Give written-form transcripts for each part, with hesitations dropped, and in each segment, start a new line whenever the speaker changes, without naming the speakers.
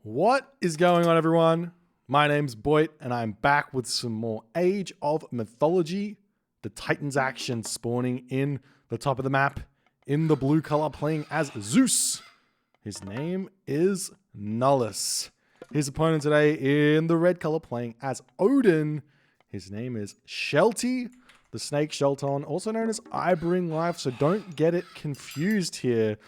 What is going on, everyone? My name's Boit, and I'm back with some more Age of Mythology. The Titans action spawning in the top of the map in the blue color, playing as Zeus. His name is Nullus. His opponent today in the red color, playing as Odin. His name is Shelty, the snake Shelton, also known as I Bring Life. So don't get it confused here,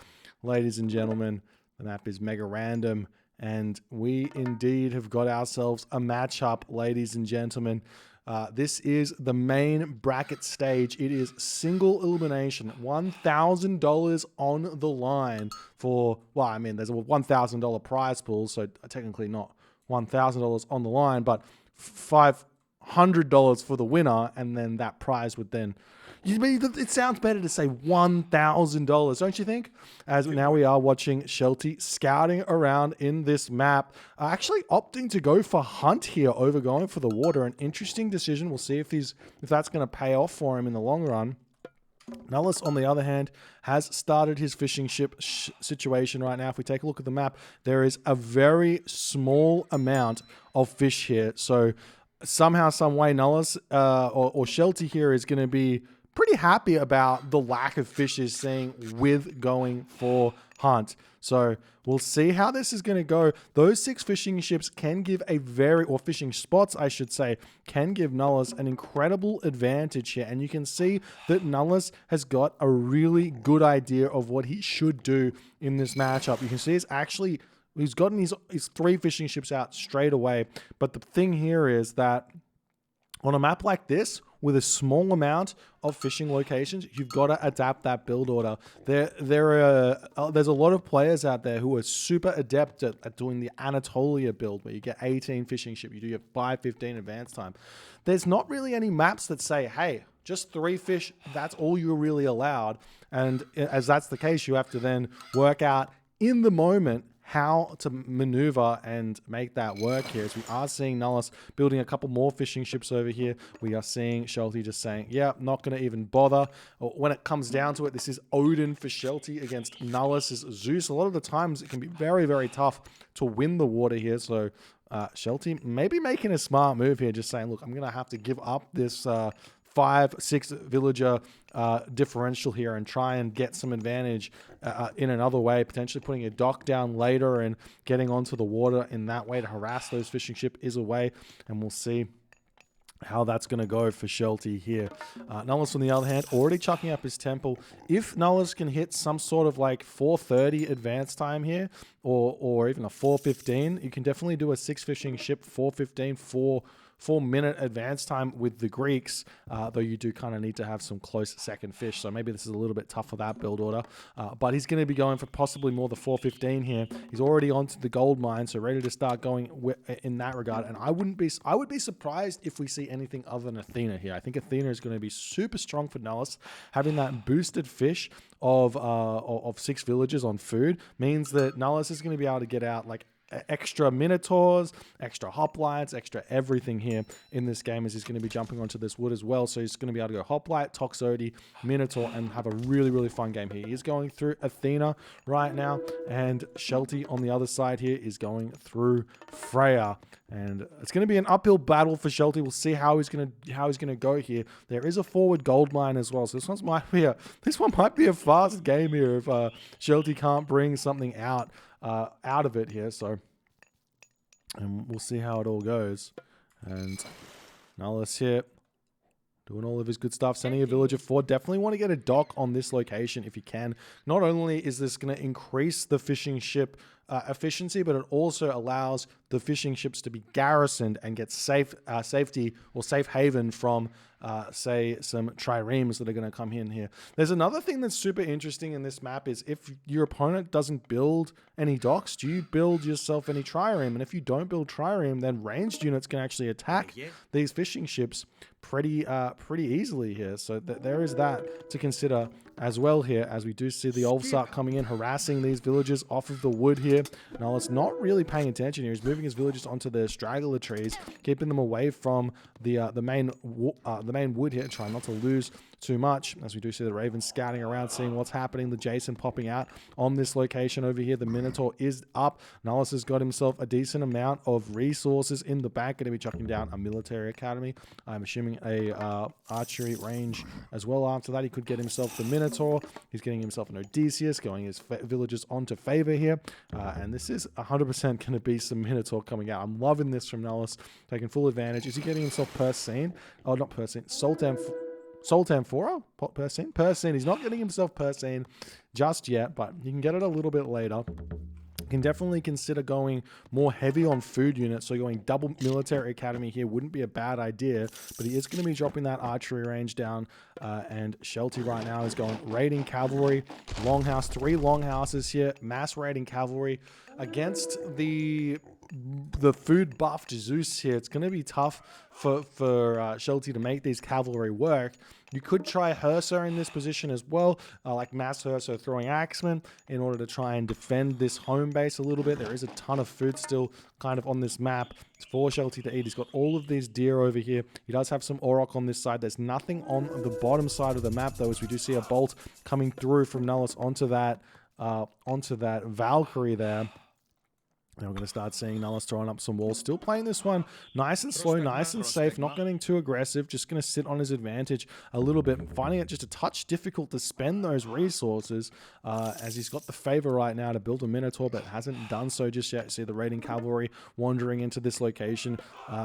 ladies and gentlemen. The map is mega random. And we indeed have got ourselves a matchup, ladies and gentlemen. This is the main bracket stage. It is single elimination, $1,000 on the line for, well, I mean, there's a $1,000 prize pool, so technically not $1,000 on the line, but $500 for the winner, and then that prize would then... It sounds better to say $1,000, don't you think? As now we are watching Shelty scouting around in this map, actually opting to go for hunt here over going for the water. An interesting decision. We'll see if that's going to pay off for him in the long run. Nullus, on the other hand, has started his fishing ship situation right now. If we take a look at the map, there is a very small amount of fish here. So somehow, some way, Nullus or Shelty here is going to be pretty happy about the lack of fish he's seeing with going for hunt. So we'll see how this is going to go. Those 6 fishing ships can give or fishing spots, I should say, can give Nullus an incredible advantage here. And you can see that Nullus has got a really good idea of what he should do in this matchup. You can see he's gotten his 3 fishing ships out straight away. But the thing here is that on a map like this, with a small amount of fishing locations, you've got to adapt that build order. There's a lot of players out there who are super adept at doing the Anatolia build, where you get 18 fishing ship, you do your 5-15 advance time. There's not really any maps that say, hey, just 3 fish, that's all you're really allowed. And as that's the case, you have to then work out in the moment how to maneuver and make that work here. As we are seeing Nullus building a couple more fishing ships over here. We are seeing Shelty just saying, yeah, not going to even bother. When it comes down to it, this is Odin for Shelty against Nullus is Zeus. A lot of the times it can be very, very tough to win the water here. So Shelty maybe making a smart move here, just saying, look, I'm going to have to give up this 5-6 villager differential here and try and get some advantage in another way, potentially putting a dock down later and getting onto the water in that way to harass those fishing ship is a way, and we'll see how that's going to go for Shelty here. Nullus, on the other hand, already chucking up his temple. If Nullus can hit some sort of like 4:30 advance time here, or even a 4:15, you can definitely do a 6 fishing ship 4:15, 4-minute advance time with the Greeks, though you do kind of need to have some close second fish, so maybe this is a little bit tough for that build order, but he's going to be going for possibly more the 4:15 here. He's already onto the gold mine, so ready to start going in that regard, and I would be surprised if we see anything other than Athena here. I think Athena is going to be super strong for Nullus. Having that boosted fish of 6 villagers on food means that Nullus is going to be able to get out like extra minotaurs, extra hoplites, extra everything here in this game, as he's going to be jumping onto this wood as well. So he's going to be able to go hoplite, toxody, minotaur, and have a really, really fun game here. He's going through Athena right now, and Shelty on the other side here is going through Freya. And it's going to be an uphill battle for Shelty. We'll see how he's going to go here. There is a forward gold mine as well, so this one might be a fast game here if Shelty can't bring something out of it here. So, and we'll see how it all goes. And Nullus here doing all of his good stuff, sending a villager forward. Definitely want to get a dock on this location if you can. Not only is this going to increase the fishing ship efficiency, but it also allows the fishing ships to be garrisoned and get safety or safe haven from say some triremes that are going to come in here. There's another thing that's super interesting in this map is if your opponent doesn't build any docks, do you build yourself any trireme? And if you don't build trireme, then ranged units can actually attack these fishing ships pretty easily here. So there is that to consider as well here, as we do see the Olfsark coming in, harassing these villagers off of the wood here. Nullus not really paying attention here. He's moving his villagers onto the straggler trees, keeping them away from the main wood here, trying not to lose too much, as we do see the Ravens scouting around, seeing what's happening. The Jason popping out on this location over here. The Minotaur is up. Nullus has got himself a decent amount of resources in the back. Going to be chucking down a military academy. I'm assuming a archery range as well. After that, he could get himself the Minotaur. He's getting himself an Odysseus, going his villagers onto favor here. And this is 100% going to be some Minotaur coming out. I'm loving this from Nullus, taking full advantage. Is he getting himself Persine? Oh, not Persine. Sultanphora? Persine? Persine. He's not getting himself Persine just yet, but he can get it a little bit later. Can definitely consider going more heavy on food units, so going double military academy here wouldn't be a bad idea, but he is going to be dropping that archery range down, and Shelty right now is going raiding cavalry, longhouse, 3 longhouses here, mass raiding cavalry against the food buffed Zeus here. It's going to be tough for Shelty to make these cavalry work. You could try Herser in this position as well, like mass Herser throwing axemen in order to try and defend this home base a little bit. There is a ton of food still kind of on this map for Shelty to eat. He's got all of these deer over here. He does have some Auroch on this side. There's nothing on the bottom side of the map though, as we do see a bolt coming through from Nullus onto that Valkyrie there. Now we're going to start seeing Nullus throwing up some walls. Still playing this one nice and slow, nice and safe, not getting too aggressive. Just going to sit on his advantage a little bit. Finding it just a touch difficult to spend those resources as he's got the favor right now to build a Minotaur, but hasn't done so just yet. See the raiding cavalry wandering into this location.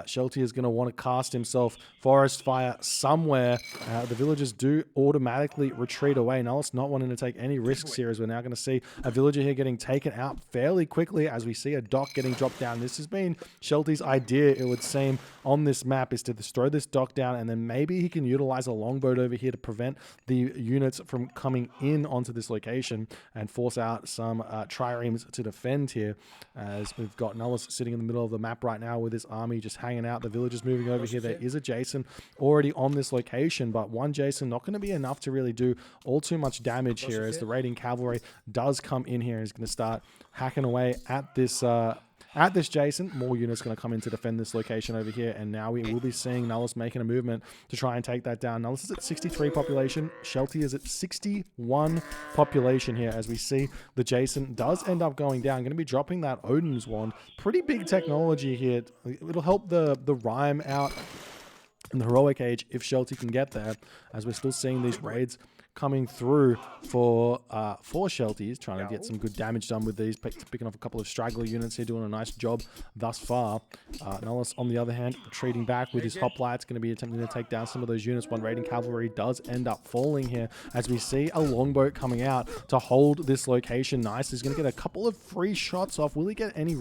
Shelty is going to want to cast himself Forest Fire somewhere. The villagers do automatically retreat away. Nullus not wanting to take any risks here, as we're now going to see a villager here getting taken out fairly quickly, as we see a dock getting dropped down. This has been Shelty's idea, it would seem, on this map, is to throw this dock down, and then maybe he can utilize a longboat over here to prevent the units from coming in onto this location and force out some triremes to defend here, as we've got Nullus sitting in the middle of the map right now with his army just hanging out. The villagers moving over here. There is a Jason already on this location, but one Jason not going to be enough to really do all too much damage here, as the raiding cavalry does come in here and is going to start hacking away at this Jason. More units going to come in to defend this location over here, and now we will be seeing Nullus making a movement to try and take that down. Nullus is at 63 population. Shelty is at 61 population here, as we see the Jason does end up going down. Going to be dropping that Odin's Wand. Pretty big technology here. It'll help the Rhyme out in the Heroic Age if Shelty can get there, as we're still seeing these raids coming through for Shelty. He's trying to get some good damage done with these, picking off a couple of straggler units here, doing a nice job thus far. Nullus, on the other hand, retreating back with his hoplites, going to be attempting to take down some of those units. One raiding cavalry does end up falling here, as we see a longboat coming out to hold this location nice. He's going to get a couple of free shots off. Will he get any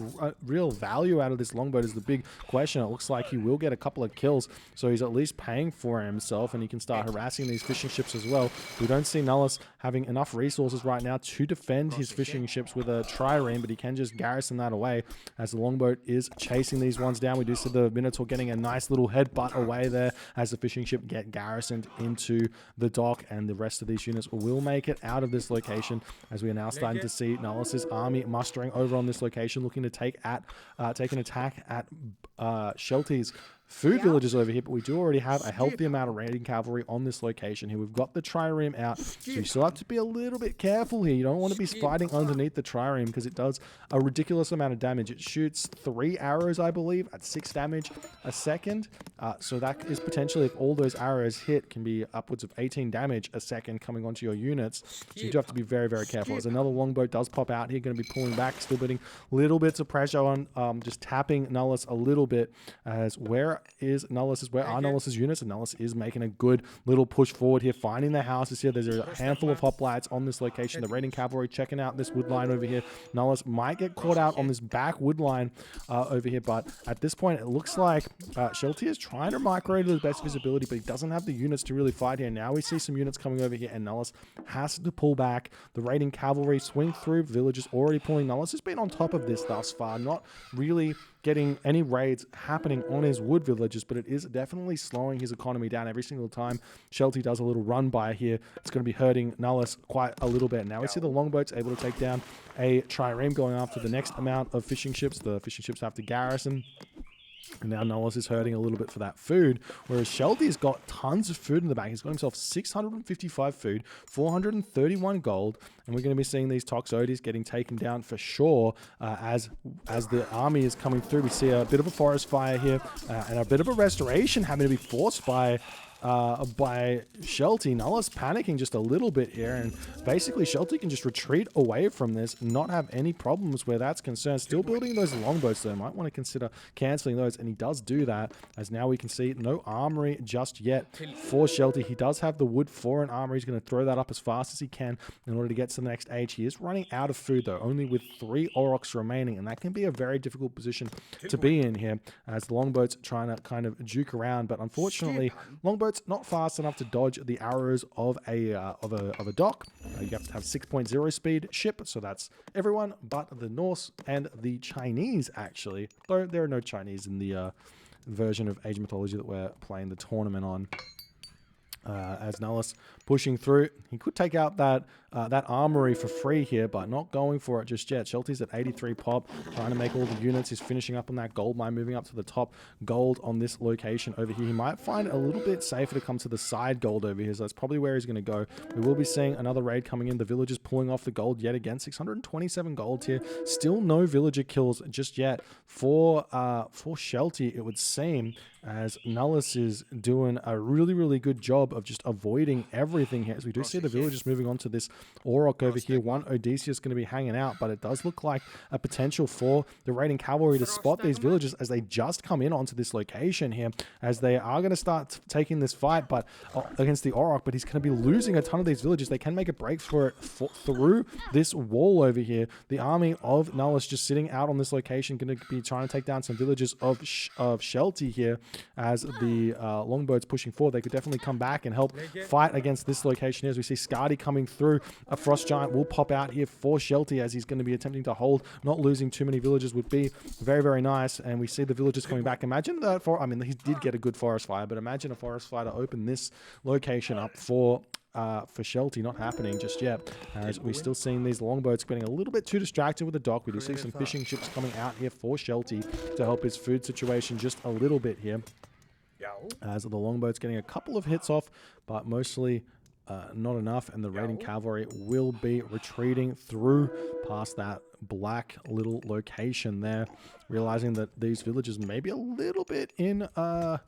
real value out of this longboat is the big question. It looks like he will get a couple of kills, so he's at least paying for himself, and he can start harassing these fishing ships as well. We don't see Nullus having enough resources right now to defend his fishing ships with a trireme, but he can just garrison that away as the longboat is chasing these ones down. We do see the Minotaur getting a nice little headbutt away there as the fishing ship get garrisoned into the dock, and the rest of these units will make it out of this location, as we are now starting to see Nullus's army mustering over on this location, looking to take an attack at Shelty's food villages over here. But we do already have a healthy amount of raiding cavalry on this location here. We've got the trireme out, so you still have to be a little bit careful here. You don't want to be fighting underneath the trireme, because it does a ridiculous amount of damage. It shoots 3 arrows, I believe, at 6 damage a second. So that is potentially, if all those arrows hit, can be upwards of 18 damage a second coming onto your units. So you do have to be very, very careful. As another longboat does pop out here, going to be pulling back, still putting little bits of pressure on, just tapping Nullus a little bit, as where are Nullus's units, and Nullus is making a good little push forward here, finding their houses here. There's a handful of hoplites on this location. The raiding cavalry checking out this wood line over here. Nullus might get caught out on this back wood line over here, but at this point it looks like Shelty is trying to micro to the best visibility, but he doesn't have the units to really fight here. Now we see some units coming over here, and Nullus has to pull back. The raiding cavalry swing through, villagers already pulling. Nullus has been on top of this thus far, not really getting any raids happening on his wood villages, but it is definitely slowing his economy down every single time Shelty does a little run by here. It's going to be hurting Nullus quite a little bit. Now we see the longboats able to take down a trireme, going after the next amount of fishing ships. The fishing ships have to garrison And now Nullus is hurting a little bit for that food, whereas Shelty's got tons of food in the bank. He's got himself 655 food, 431 gold, and we're going to be seeing these Toxotes getting taken down for sure as the army is coming through. We see a bit of a forest fire here and a bit of a restoration having to be forced by Shelty. Nullus panicking just a little bit here, and basically Shelty can just retreat away from this, not have any problems where that's concerned. Still building those longboats though, might want to consider cancelling those, and he does do that, as now we can see no armory just yet for Shelty. He does have the wood for an armory. He's going to throw that up as fast as he can in order to get to the next age. He is running out of food though, only with 3 aurochs remaining, and that can be a very difficult position to be in here, as the longboat's trying to kind of juke around, but unfortunately longboats not fast enough to dodge the arrows of a dock. You have to have 6.0 speed ship, so that's everyone but the Norse and the Chinese, actually. Though there are no Chinese in the version of Age of Mythology that we're playing the tournament on. As Nullus pushing through, he could take out that armory for free here, but not going for it just yet. Shelty's at 83 pop, trying to make all the units. He's finishing up on that gold mine, moving up to the top gold on this location over here. He might find it a little bit safer to come to the side gold over here, so that's probably where he's going to go. We will be seeing another raid coming in. The villagers pulling off the gold yet again. 627 gold here. Still no villager kills just yet for Shelty, it would seem, as Nullus is doing a really, really good job of just avoiding everything here. As we do see the villagers moving on to this Auroch over here. One Odysseus going to be hanging out, but it does look like a potential for the raiding cavalry to spot these villagers as they just come in onto this location here, as they are going to start taking this fight but against the Auroch, but he's going to be losing a ton of these villagers. They can make a break for it through this wall over here. The army of Nullus just sitting out on this location, going to be trying to take down some villagers of Shelty here, as the longboat's pushing forward. They could definitely come back and help fight against this location here. As we see Scardy coming through, a frost giant will pop out here for Shelty, as he's going to be attempting to hold. Not losing too many villagers would be very, very nice. And we see the villagers coming back. Imagine that he did get a good forest fire, but imagine a forest fire to open this location up for Shelty. Not happening just yet, as we're still seeing these longboats getting a little bit too distracted with the dock. We do see some fishing ships coming out here for Shelty to help his food situation just a little bit here, as the longboat's getting a couple of hits off, but mostly not enough, and the raiding cavalry will be retreating through past that black little location there, realizing that these villagers may be a little bit in a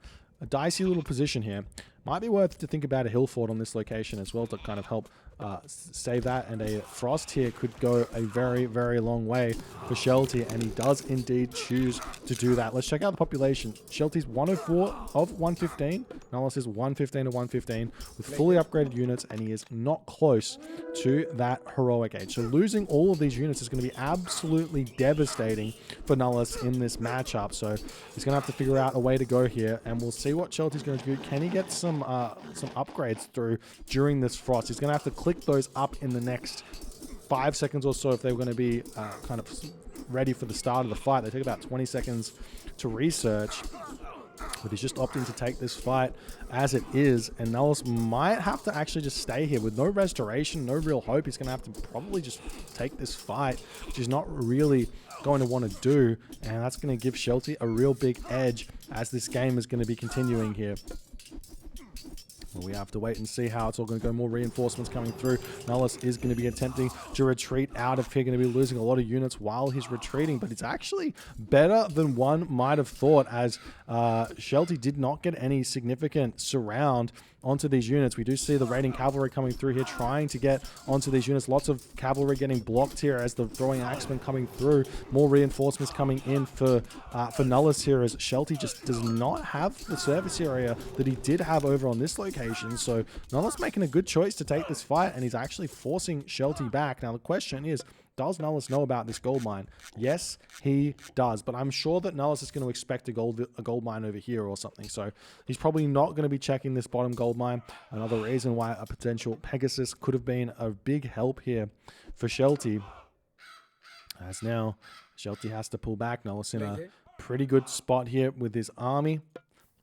dicey little position here. Might be worth to think about a hill fort on this location as well to kind of help save that, and a frost here could go a very, very long way for Shelty, and he does indeed choose to do that. Let's check out the population. Shelty's 104 of 115. Nullus is 115 of 115 with fully upgraded units, and he is not close to that heroic age. So losing all of these units is going to be absolutely devastating for Nullus in this matchup. So he's going to have to figure out a way to go here, and we'll see what Shelty's going to do. Can he get some upgrades through during this frost? He's going to have to click those up in the next 5 seconds or so if they're going to be kind of ready for the start of the fight. They take about 20 seconds to research, but he's just opting to take this fight as it is, and Nullus might have to actually just stay here with no restoration, no real hope. He's going to have to probably just take this fight, which he's not really going to want to do, and that's going to give Shelty a real big edge as this game is going to be continuing here. Well, we have to wait and see how it's all going to go. More reinforcements coming through. Nullus is going to be attempting to retreat out of here. Going to be losing a lot of units while he's retreating, but it's actually better than one might have thought, as Shelty did not get any significant surround onto these units. We do see the raiding cavalry coming through here, trying to get onto these units. Lots of cavalry getting blocked here as the throwing axemen coming through. More reinforcements coming in for Nullus here, as Shelty just does not have the service area that he did have over on this location. So Nullus making a good choice to take this fight, and he's actually forcing Shelty back. Now the question is, does Nullus know about this gold mine? Yes, he does, but I'm sure that Nullus is going to expect a gold mine over here or something, so he's probably not going to be checking this bottom gold mine. Another reason why a potential Pegasus could have been a big help here for Shelty, as now Shelty has to pull back. Nullus in a pretty good spot here with his army,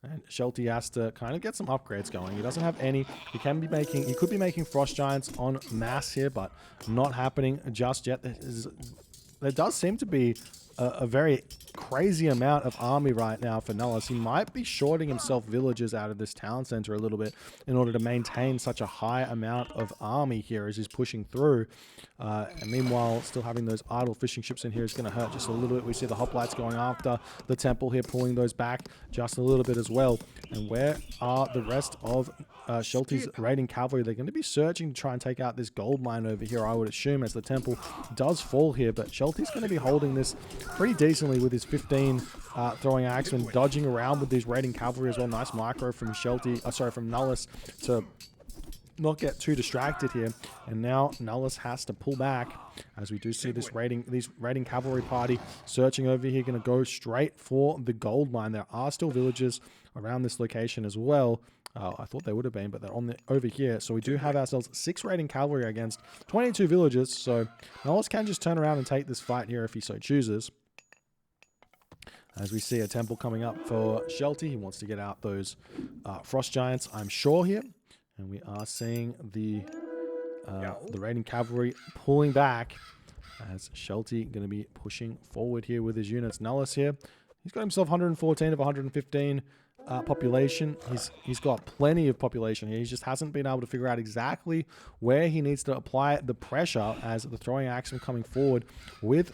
and Shelty has to kind of get some upgrades going. He doesn't have any. He could be making frost giants en masse here, but not happening just yet. There does seem to be a very crazy amount of army right now for Nullus. He might be shorting himself villagers out of this town center a little bit in order to maintain such a high amount of army here as he's pushing through. And meanwhile, still having those idle fishing ships in here is going to hurt just a little bit. We see the hoplites going after the temple here, pulling those back just a little bit as well. And where are the rest of Shelty's raiding cavalry? They're going to be searching to try and take out this gold mine over here, I would assume, as the temple does fall here. But Shelty's going to be holding this pretty decently with his 15 throwing axemen, dodging around with these raiding cavalry as well. Nice micro from from Nullus to not get too distracted here. And now Nullus has to pull back as we do see these raiding cavalry party searching over here, going to go straight for the gold mine. There are still villagers around this location as well. I thought they would have been, but they're over here. So we do have ourselves 6 raiding cavalry against 22 villagers. So Nullus can just turn around and take this fight here if he so chooses. As we see a temple coming up for Shelty. He wants to get out those frost giants, I'm sure, here. And we are seeing the raiding cavalry pulling back as Shelty going to be pushing forward here with his units. Nullus here, he's got himself 114 of 115 population. He's got plenty of population here. He just hasn't been able to figure out exactly where he needs to apply the pressure as the throwing axe coming forward with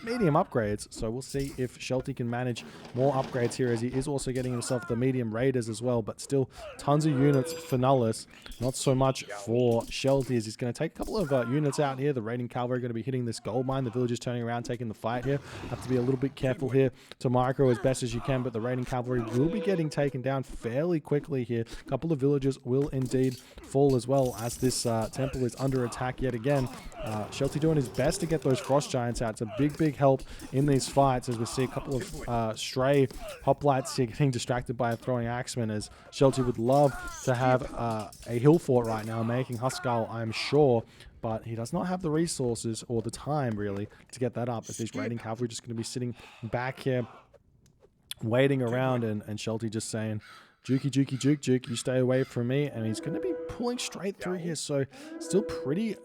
medium upgrades. So we'll see if Shelty can manage more upgrades here, as he is also getting himself the medium raiders as well. But still tons of units for Nullus, not so much for Shelty, as he's going to take a couple of units out here. The raiding cavalry are going to be hitting this gold mine. The villagers turning around, taking the fight here. Have to be a little bit careful here to micro as best as you can, but the raiding cavalry will be getting taken down fairly quickly here. A couple of villagers will indeed fall as well, as this temple is under attack yet again. Shelty doing his best to get those frost giants out. It's a big help in these fights, as we see a couple of stray hoplites here getting distracted by a throwing axeman, as Shelty would love to have a hill fort right now, making Huskarl, I'm sure, but he does not have the resources or the time really to get that up, as these raiding cavalry just going to be sitting back here waiting around, and Shelty just saying, Juke, you stay away from me. And he's going to be pulling straight through here. So still pretty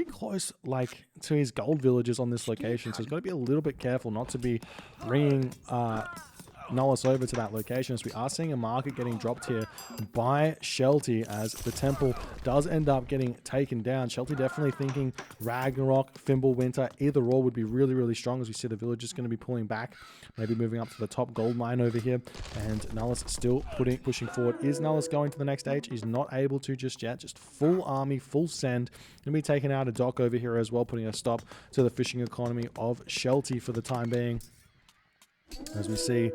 close, like, to his gold villagers on this location. So he's got to be a little bit careful not to be bringing Nullus over to that location, as we are seeing a market getting dropped here by Shelty, as the temple does end up getting taken down. Shelty definitely thinking Ragnarok, Fimbulwinter, either or would be really strong, as we see the villagers going to be pulling back, maybe moving up to the top gold mine over here, and Nullus still pushing forward. Is Nullus going to the next stage? He's not able to just yet. Just full army, full send. Going to be taking out a dock over here as well, putting a stop to the fishing economy of Shelty for the time being. As we see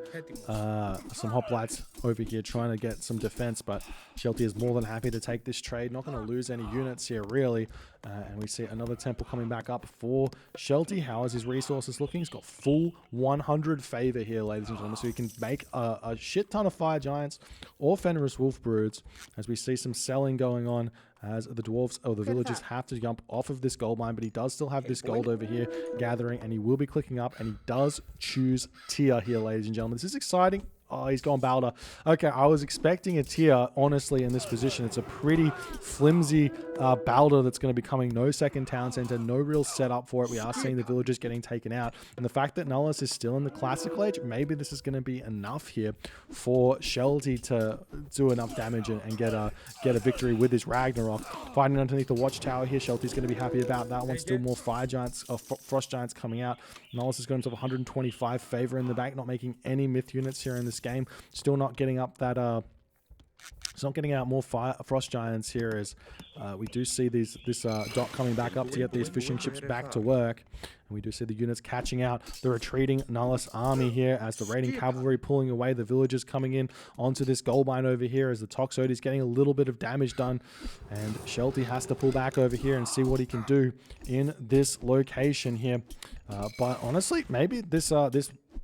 some hoplites over here trying to get some defense, but Shelty is more than happy to take this trade. Not going to lose any units here, really. And we see another temple coming back up for Shelty. How is his resources looking? He's got full 100 favor here, ladies and gentlemen. So he can make a shit ton of fire giants or Fenris wolf broods, as we see some selling going on, as the dwarves or the villagers have to jump off of this gold mine. But he does still have this gold over here gathering, and he will be clicking up, and he does choose tier here, ladies and gentlemen. This is exciting. Oh, he's gone Balder. Okay, I was expecting a tier, honestly, in this position. It's a pretty flimsy Balder that's going to be coming. No second town center, no real setup for it. We are seeing the villagers getting taken out. And the fact that Nullus is still in the classical age, maybe this is going to be enough here for Shelty to do enough damage and get a victory with his Ragnarok. Fighting underneath the watchtower here, Shelty's going to be happy about that one. Still more fire giants, frost giants coming out. Nullus is going to have 125 favor in the back, not making any myth units here in this game. Still not getting up that it's not getting out more frost giants here, as we do see this dock coming back up to get these fishing ships back to work. And we do see the units catching out the retreating Nullus army here, as the raiding cavalry pulling away, the villagers coming in onto this gold mine over here, as the Toxoid is getting a little bit of damage done, and Shelty has to pull back over here and see what he can do in this location here. But honestly, maybe this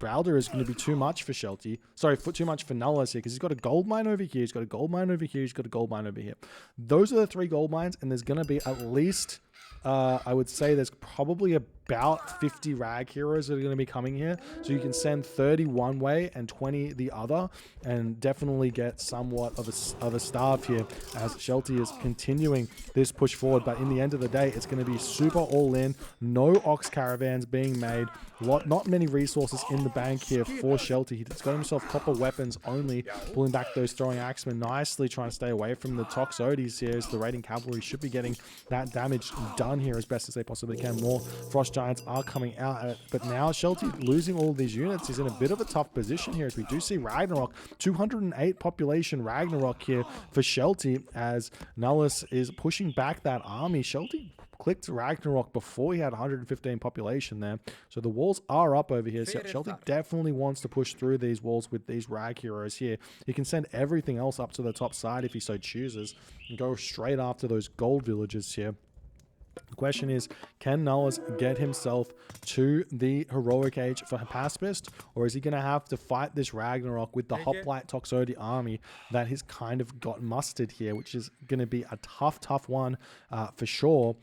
Balder is going to be too much for Shelty. Sorry, too much for Nullus here, because he's got a gold mine over here, he's got a gold mine over here, he's got a gold mine over here. Those are the 3 gold mines, and there's going to be at least I would say there's probably about 50 rag heroes that are going to be coming here. So you can send 30 one way and 20 the other, and definitely get somewhat of a starve here as Shelty is continuing this push forward. But in the end of the day, it's going to be super all in. No ox caravans being made. Not many resources in the bank here for Shelty. He's got himself copper weapons only, pulling back those throwing axemen nicely, trying to stay away from the Toxotes here, as the raiding cavalry should be getting that damage done here as best as they possibly can. More frost giants are coming out, but now Shelty losing all of these units is in a bit of a tough position here, as we do see Ragnarok, 208 population Ragnarok here for Shelty, as Nullus is pushing back that army. Shelty clicked Ragnarok before he had 115 population there, so the walls are up over here. So Shelty definitely wants to push through these walls with these rag heroes here. He can send everything else up to the top side if he so chooses, and go straight after those gold villages here. The question is, can Nullus get himself to the heroic age for Hypaspist, or is he going to have to fight this Ragnarok with the Hoplite Toxotes army that he's kind of got mustered here, which is going to be a tough one for sure,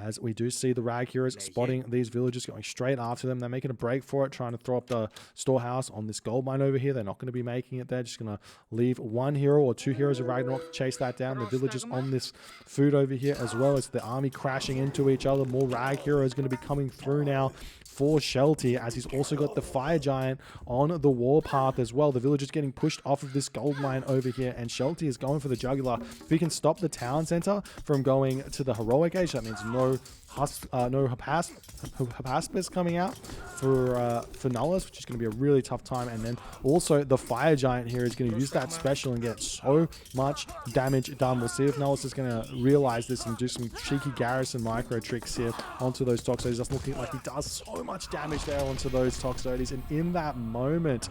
as we do see the rag heroes spotting these villagers, going straight after them. They're making a break for it, trying to throw up the storehouse on this gold mine over here. They're not going to be making it. They're just going to leave one hero or two heroes of Ragnarok to chase that down. The villagers on this food over here, as well as the army crashing into each other. More rag heroes going to be coming through now for Shelty, as he's also got the fire giant on the warpath as well. The villagers getting pushed off of this gold mine over here, and Shelty is going for the jugular. If he can stop the town center from going to the heroic age, that means no Hypaspis coming out for Nullus, which is going to be a really tough time. And then also the fire giant here is going to use that special and get so much damage done. We'll see if Nullus is going to realize this and do some cheeky garrison micro tricks here onto those Toxotes. That's looking like he does so much damage there onto those Toxotes, and in that moment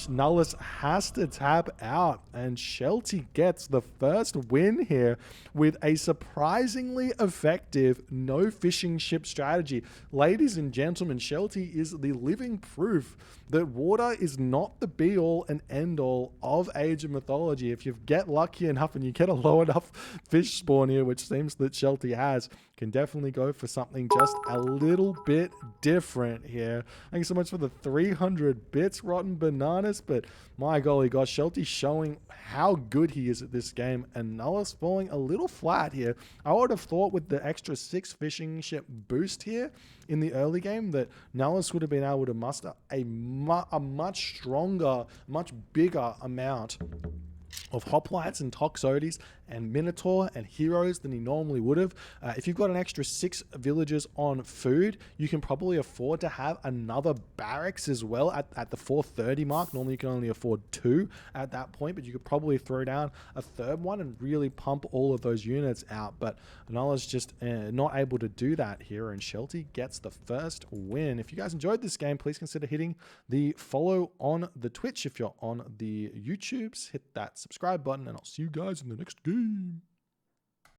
Nullus has to tap out, and Shelty gets the first win here with a surprisingly effective no fishing ship strategy. Ladies and gentlemen, Shelty is the living proof that water is not the be-all and end-all of Age of Mythology. If you get lucky enough and you get a low enough fish spawn here, which seems that Shelty has, can definitely go for something just a little bit different here. Thank you so much for the 300 bits, Rotten Bananas. But my golly gosh, Shelty showing how good he is at this game, and Nullus falling a little flat here. I would have thought with the extra 6 fishing ship boost here in the early game that Nullus would have been able to muster a much stronger, much bigger amount of hoplites and Toxotes and Minotaur and heroes than he normally would have. If you've got an extra 6 villagers on food, you can probably afford to have another barracks as well at the 430 mark. Normally you can only afford 2 at that point, but you could probably throw down a third one and really pump all of those units out. But Nullus just not able to do that here, and Shelty gets the first win. If you guys enjoyed this game, please consider hitting the follow on the Twitch. If you're on the YouTubes, hit that subscribe button, and I'll see you guys in the next game.